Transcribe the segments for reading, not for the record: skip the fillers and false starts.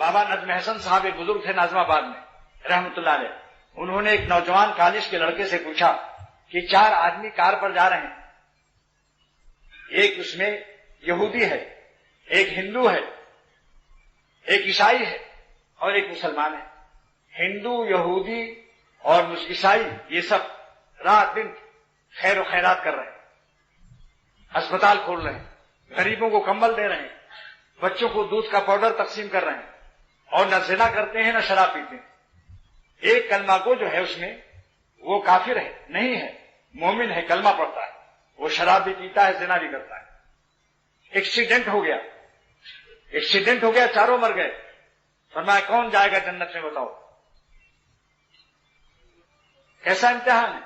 بابا نجم حسن صاحب ایک بزرگ تھے ناظم آباد میں رحمت اللہ علیہ. انہوں نے ایک نوجوان کالج کے لڑکے سے پوچھا کہ 4 آدمی کار پر جا رہے ہیں، ایک اس میں یہودی ہے، ایک ہندو ہے، ایک عیسائی ہے اور ایک مسلمان ہے. ہندو، یہودی اور عیسائی یہ سب رات دن خیر و خیرات کر رہے ہیں، اسپتال کھول رہے ہیں، غریبوں کو کمبل دے رہے ہیں، بچوں کو دودھ کا پاؤڈر تقسیم کر رہے ہیں، اور نہ زنا کرتے ہیں نہ شراب پیتے ہیں. ایک کلمہ کو جو ہے اس میں وہ کافر ہے نہیں ہے، مومن ہے، کلمہ پڑھتا ہے، وہ شراب بھی پیتا ہے، زنا بھی کرتا ہے. ایکسیڈنٹ ہو گیا، چاروں مر گئے. فرمایا کون جائے گا جنت میں بتاؤ؟ کیسا امتحان ہے؟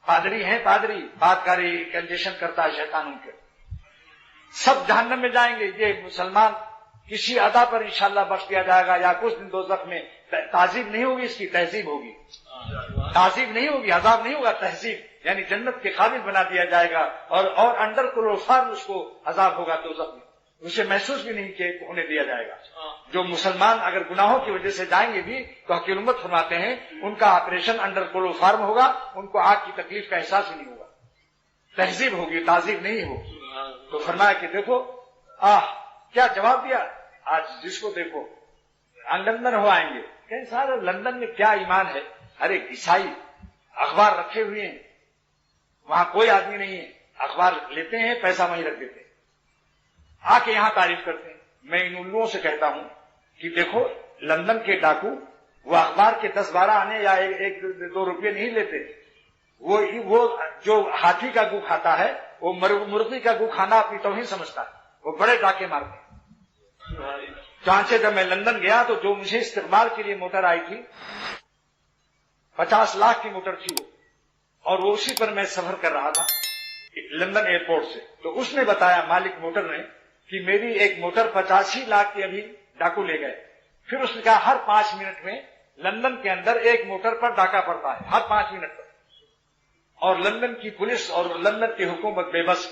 پادری ہیں، پادری باتکاری کنجیشن کرتا ہے شیطان ان کے، سب جہنم میں جائیں گے. یہ مسلمان کسی ادا پر انشاءاللہ بخش دیا جائے گا، یا کچھ دن دوزخ میں تعذیب نہیں ہوگی، اس کی تہذیب ہوگی. تعذیب نہیں ہوگی، عذاب نہیں ہوگا، تہذیب، یعنی جنت کے قابل بنا دیا جائے گا. اور انڈر کلوفار اس کو عذاب ہوگا دوزخ میں، اسے محسوس بھی نہیں ہونے دیا جائے گا. جو مسلمان اگر گناہوں کی وجہ سے جائیں گے بھی تو حکیم امت فرماتے ہیں ان کا آپریشن انڈر کلوفارم ہوگا، ان کو آگ کی تکلیف کا احساس ہی نہیں ہوگا، تہذیب ہوگی، تعذیب نہیں ہوگی. تو فرمایا کہ دیکھو کیا جواب دیا. آج جس کو دیکھو لندن ہو آئیں گے کہ سارے لندن میں کیا ایمان ہے. ارے عیسائی اخبار رکھے ہوئے ہیں، وہاں کوئی آدمی نہیں ہے، اخبار لیتے ہیں، پیسہ وہیں رکھ دیتے ہیں، آ کے یہاں تعریف کرتے ہیں. میں ان الوؤں سے کہتا ہوں کہ دیکھو لندن کے ڈاکو وہ اخبار کے 10-12 آنے یا 1-2 روپے نہیں لیتے. وہ جو ہاتھی کا گو کھاتا ہے وہ مرغی کا گو کھانا اپنی توہین سمجھتا ہے. وہ بڑے ڈاکے مارتے ہیں. چانچے جب میں لندن گیا تو جو مجھے استقبال کے لیے موٹر آئی تھی 50 لاکھ کی موٹر تھی وہ، اور وہ اسی پر میں سفر کر رہا تھا لندن ایئرپورٹ سے. تو اس نے بتایا مالک موٹر نے کہ میری ایک موٹر 85 لاکھ کی ابھی ڈاکو لے گئے. پھر اس نے کہا ہر 5 منٹ میں لندن کے اندر ایک موٹر پر ڈاکہ پڑتا ہے، ہر 5 منٹ پر. اور لندن کی پولیس اور لندن کی حکومت بے بس.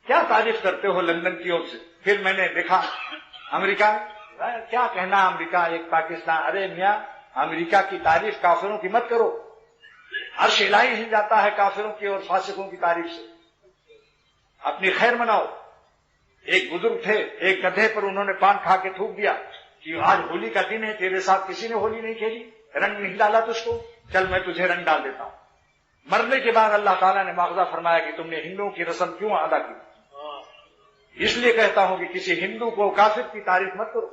کیا تعریف کرتے ہو لندن کی اور سے؟ پھر میں نے دیکھا امریکہ، کیا کہنا امریکہ ایک پاکستان. ارے میاں امریکہ کی تعریف کافروں کی مت کرو، عرش الہی ہل جاتا ہے کافروں کی اور فاسقوں کی تعریف سے. اپنی خیر مناؤ. ایک بزرگ تھے، ایک گدھے پر انہوں نے پان کھا کے تھوک دیا کہ آج ہولی کا دن ہے، تیرے ساتھ کسی نے ہولی نہیں کھیلی، رنگ نہیں ڈالا تجھ کو، چل میں تجھے رنگ ڈال دیتا ہوں. مرنے کے بعد اللہ تعالیٰ نے مواخذہ فرمایا کہ تم نے ہندوؤں کی رسم کیوں ادا کی. اس لیے کہتا ہوں کہ کسی ہندو کو کافر کی تعریف مت کرو.